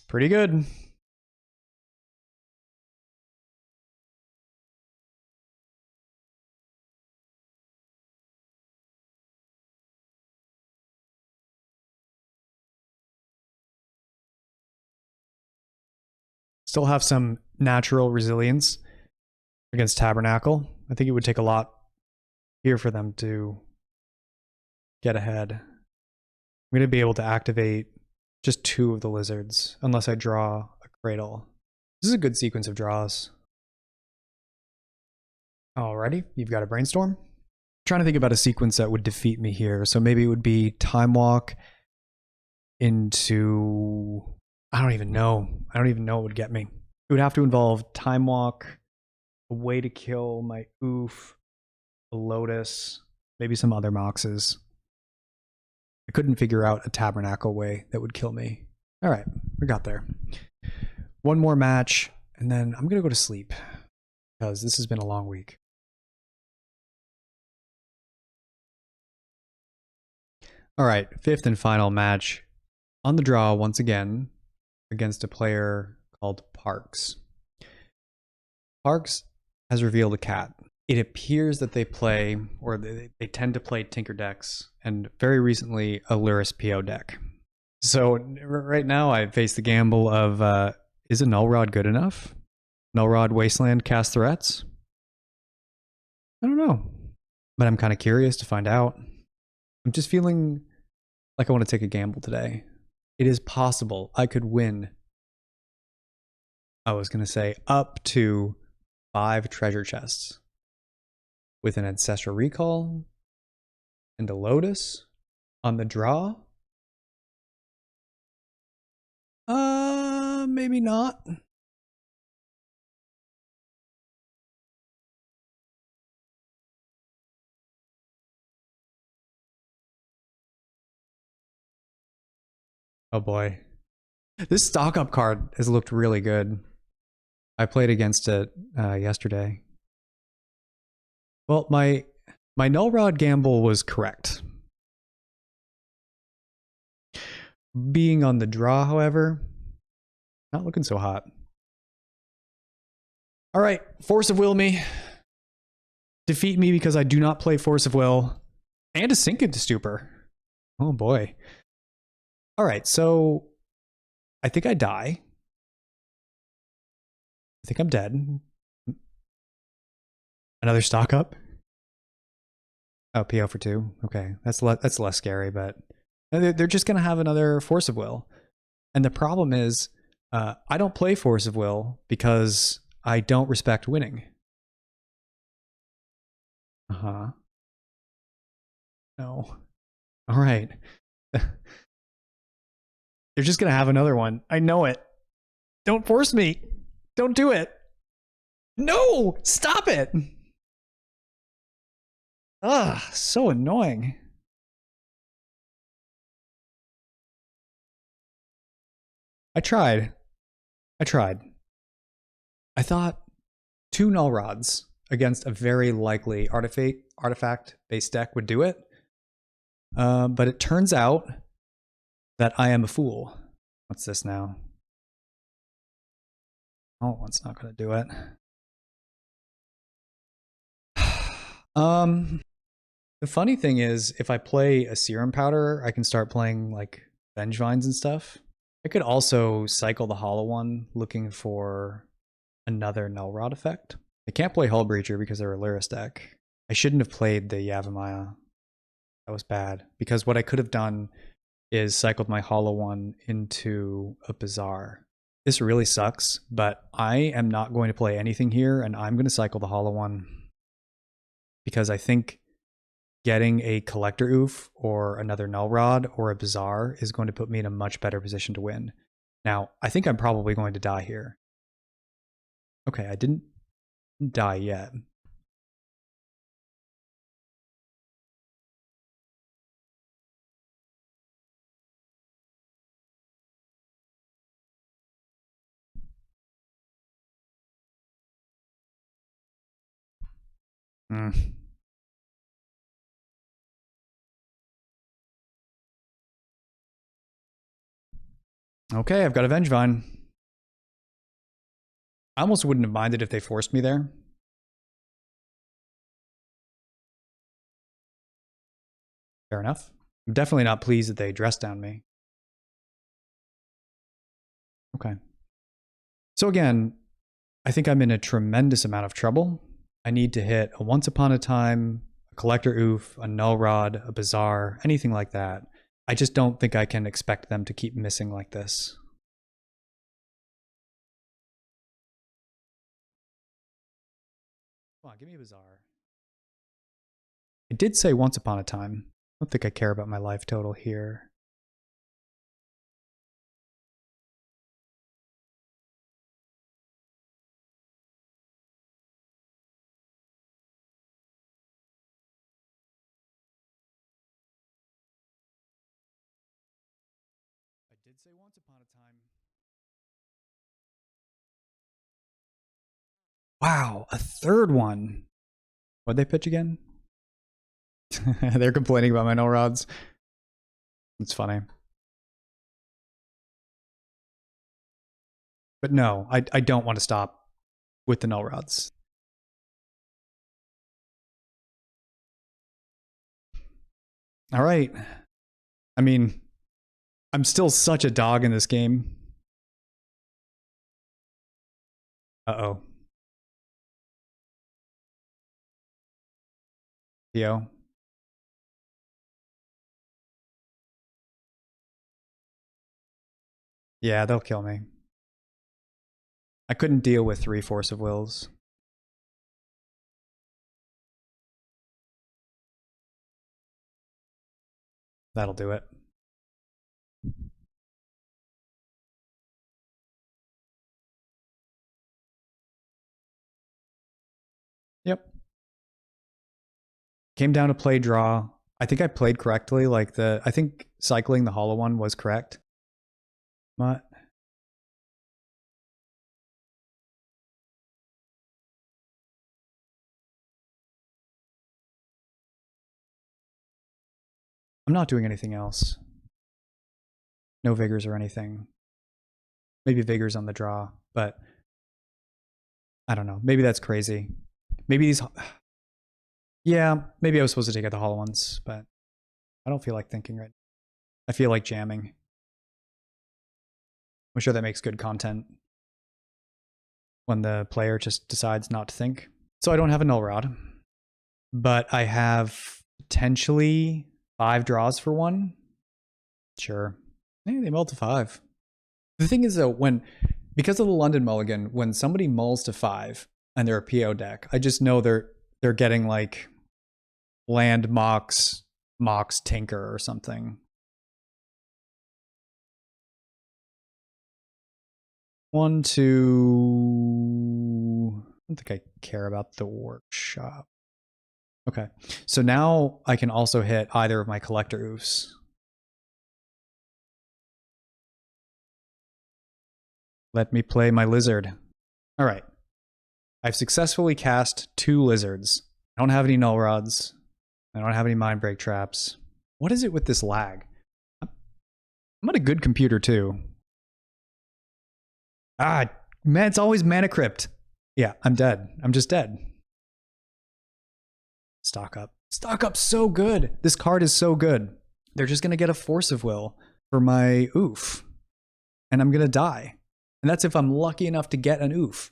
Pretty good. Still have some natural resilience against Tabernacle. I think it would take a lot here for them to get ahead. I'm going to be able to activate just 2 of the lizards, unless I draw a Cradle. This is a good sequence of draws. Alrighty, you've got a Brainstorm. I'm trying to think about a sequence that would defeat me here. So maybe it would be Time Walk into... I don't even know what would get me. It would have to involve Time Walk, a way to kill my Oof, a Lotus, maybe some other Moxes. I couldn't figure out a Tabernacle way that would kill me. All right, we got there. One more match, and then I'm going to go to sleep because this has been a long week. All right, 5th and final match on the draw once again against a player called Parks. Parks has revealed a cat. It appears that they play, or they tend to play Tinker decks, and very recently a Luris PO deck. So right now I face the gamble of, is a Null Rod good enough? Null Rod Wasteland cast threats? I don't know, but I'm kind of curious to find out. I'm just feeling Like I want to take a gamble today. It is possible I could win. I was going to say up to 5 treasure chests with an Ancestral Recall and a Lotus on the draw. Maybe not. Oh boy. This stock up card has looked really good. I played against it yesterday. Well, my Null Rod gamble was correct. Being on the draw, however, not looking so hot. All right, Force of Will me. Defeat me because I do not play Force of Will. And a Sink into Stupor. Oh boy. All right, so I think I die. I think I'm dead. Another stock up. Oh, PO for 2. Okay, that's less scary, but they're just gonna have another Force of Will. And the problem is, I don't play Force of Will because I don't respect winning. Uh-huh. No. All right. They're just gonna have another one. I know it. Don't force me. Don't do it. No! Stop it! Ugh, so annoying. I tried. I thought 2 Null Rods against a very likely artifact-based deck would do it. But it turns out that I am a fool. What's this now? Oh, one's not going to do it. The funny thing is, if I play a Serum Powder, I can start playing like Vengevines and stuff. I could also cycle the Hollow One looking for another Null Rod effect. I can't play Hull Breacher because they're a Lyris deck. I shouldn't have played the Yavimaya. That was bad. Because what I could have done is cycled my Hollow One into a Bazaar. This really sucks, but I am not going to play anything here, and I'm going to cycle the Hollow One. Because I think getting a Collector Oof or another Null Rod or a Bazaar is going to put me in a much better position to win. Now, I think I'm probably going to die here. Okay, I didn't die yet. Okay, I've got a Vengevine. I almost wouldn't have minded if they forced me there. Fair enough. I'm definitely not pleased that they dressed down me. Okay. So again, I think I'm in a tremendous amount of trouble. I need to hit a Once Upon a Time, a Collector Oof, a Null Rod, a Bazaar, anything like that. I just don't think I can expect them to keep missing like this. Come on, give me a Bazaar. I did say Once Upon a Time. I don't think I care about my life total here. I did say Once Upon a Time. Wow, a third one. What'd they pitch again? They're complaining about my Null Rods. It's funny. But no, I don't want to stop with the Null Rods. All right. I mean, I'm still such a dog in this game. Uh-oh. Theo. Yeah, they'll kill me. I couldn't deal with 3 Force of Wills. That'll do it. Yep. Came down to play draw. I think I played correctly. Like I think cycling the hollow one was correct. But I'm not doing anything else. No vigors or anything. Maybe vigors on the draw, but I don't know. Maybe that's crazy. Maybe these. Yeah, maybe I was supposed to take out the hollow ones, but I don't feel like thinking right. I feel like jamming. I'm sure that makes good content when the player just decides not to think. So I don't have a null rod, but I have potentially 5 draws for one. Sure. Hey, they mulled to 5. The thing is though, because of the London mulligan, when somebody mulls to 5 and they're a PO deck, I just know they're getting like land Mox Tinker or something. 1, 2. I don't think I care about the workshop. Okay, so now I can also hit either of my collector oofs. Let me play my lizard. All right. I've successfully cast 2 lizards. I don't have any null rods. I don't have any mind break traps. What is it with this lag? I'm on a good computer too. Ah, man, it's always mana crypt. Yeah, I'm dead. I'm just dead. Stock up. Stock up's so good. This card is so good. They're just going to get a Force of Will for my oof. And I'm going to die. And that's if I'm lucky enough to get an oof.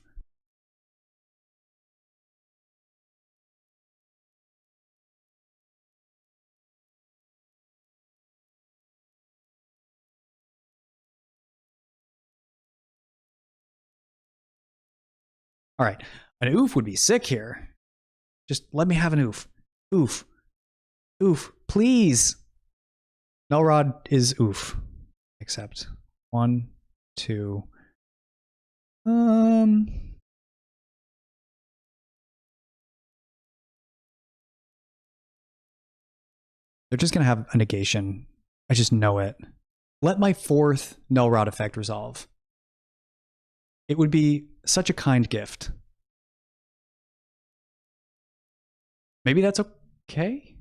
All right. An oof would be sick here. Just let me have an oof. Oof. Oof. Please. Null Rod is oof. Except 1, 2. They're just going to have a negation. I just know it. Let my 4th Null Rod effect resolve. It would be such a kind gift. Maybe that's okay?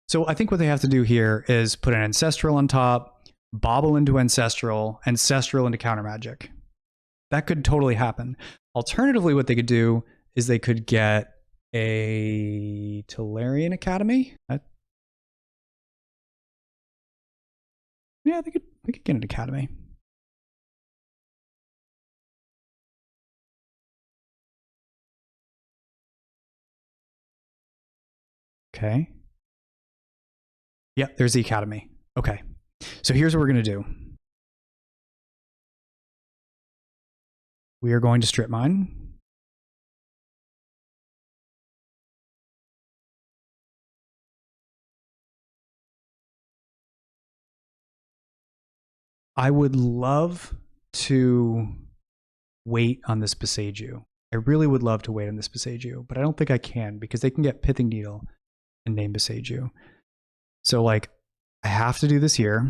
So I think what they have to do here is put an Ancestral on top, Bobble into Ancestral, Ancestral into Counter Magic. That could totally happen. Alternatively, what they could do is they could get a Tolarian Academy. Yeah, they could get an Academy. Okay. Yeah, there's the Academy. Okay. So here's what we're going to do. We are going to strip mine. I would love to wait on this Beseiju. I really would love to wait on this Beseiju, but I don't think I can because they can get Pithing Needle and name Beseiju. So like, I have to do this here.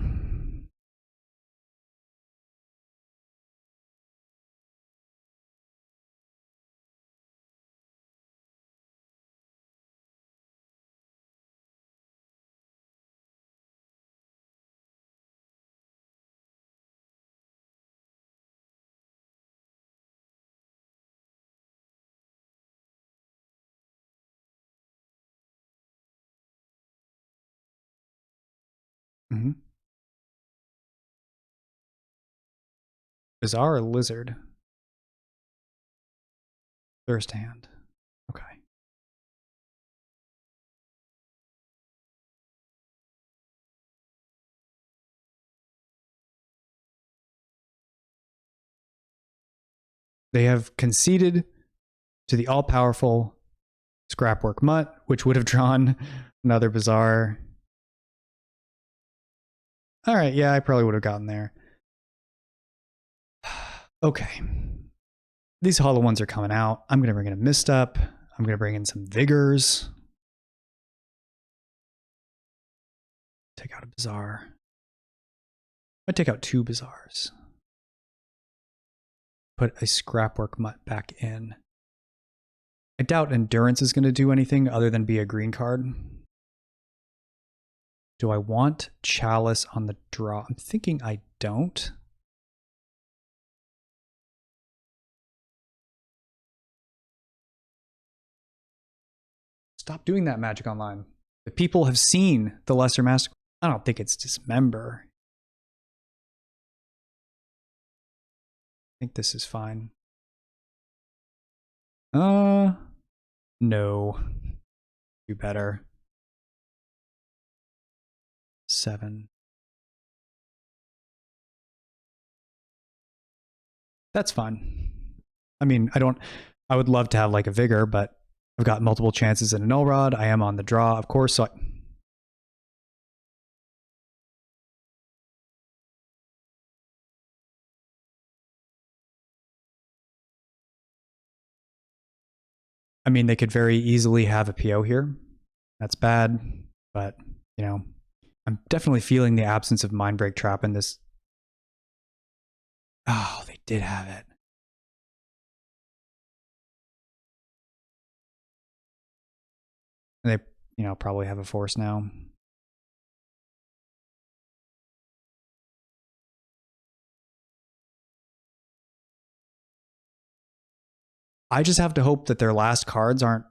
Mm-hmm. Bizarre Lizard. Thirst Hand. Okay. They have conceded to the all-powerful Scrapwork Mutt, which would have drawn another Bazaar. All right, yeah, I probably would have gotten there. Okay. These hollow ones are coming out. I'm going to bring in a Misstep. I'm going to bring in some Vigors. Take out a Bazaar. I take out 2 Bazaars. Put a Scrapwork Mutt back in. I doubt Endurance is going to do anything other than be a green card. Do I want Chalice on the draw? I'm thinking I don't. Stop doing that, Magic Online. The people have seen the Lesser Master. I don't think it's Dismember. I think this is fine. No. Do better. 7. That's fine. I mean, I would love to have like a Vigor, but I've got multiple chances in a Null Rod. I am on the draw, of course, so I mean, they could very easily have a PO here. That's bad, but, you know, I'm definitely feeling the absence of Mindbreak Trap in this. Oh, they did have it. And they, you know, probably have a Force now. I just have to hope that their last cards aren't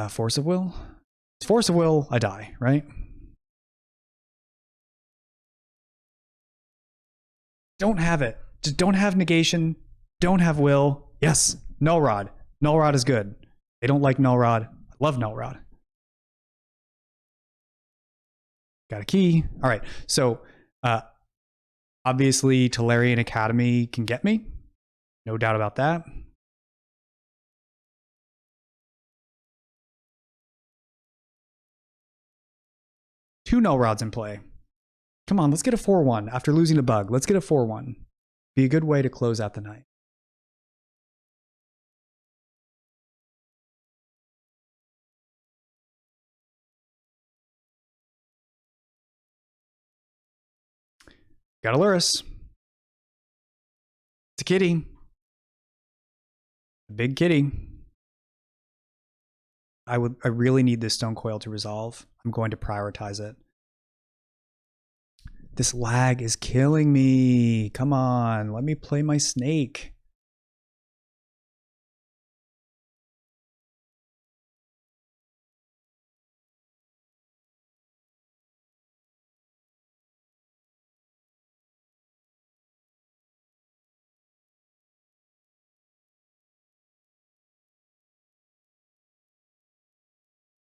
Force of Will. Force of Will, I die, right? Don't have it. Just don't have negation. Don't have will. Yes, Null Rod. Null Rod is good. They don't like Null Rod. I love Null Rod. Got a key. All right. So obviously Tolarian Academy can get me. No doubt about that. Two Null Rods in play. Come on, let's get a 4-1 after losing a bug. Let's get a 4-1. Be a good way to close out the night. Got a Lurrus. It's a kitty. A big kitty. I really need this Stone Coil to resolve. I'm going to prioritize it. This lag is killing me. Come on, let me play my snake.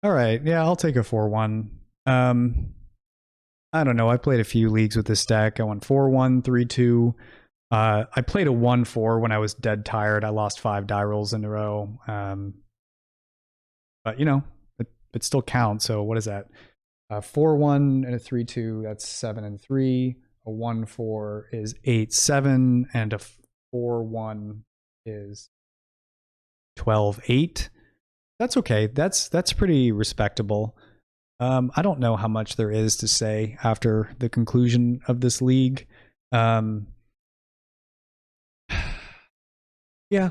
All right, yeah, I'll take a 4-1. I don't know. I played a few leagues with this deck. I went 4-1, 3-2. I played a 1-4 when I was dead tired. I lost 5 die rolls in a row. But, you know, it still counts. So what is that? 4-1 and a 3-2, that's 7-3. A 1-4 is 8-7. And a 4-1 is 12-8. That's okay. That's pretty respectable. I don't know how much there is to say after the conclusion of this league. Yeah,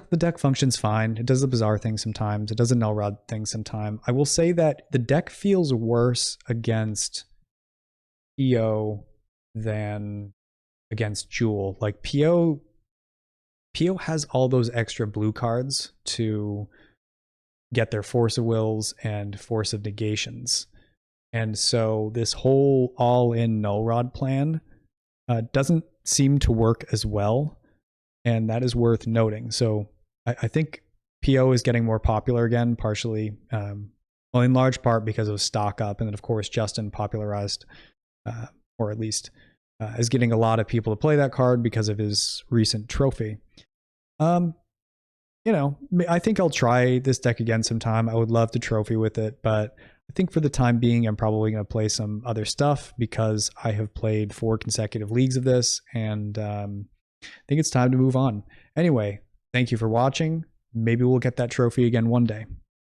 the deck functions fine. It does the bizarre thing sometimes. It does a Null Rod thing sometimes. I will say that the deck feels worse against PO than against Jewel. Like PO has all those extra blue cards to get their Force of Wills and Force of Negations. And so this whole all-in Null Rod plan doesn't seem to work as well, and that is worth noting. So I think PO is getting more popular again, partially, well, in large part because of stock up, and then of course Justin popularized, or at least is getting a lot of people to play that card because of his recent trophy. You know, I think I'll try this deck again sometime. I would love to trophy with it, but I think for the time being, I'm probably going to play some other stuff because I have played 4 consecutive leagues of this, and I think it's time to move on. Anyway, thank you for watching. Maybe we'll get that trophy again one day.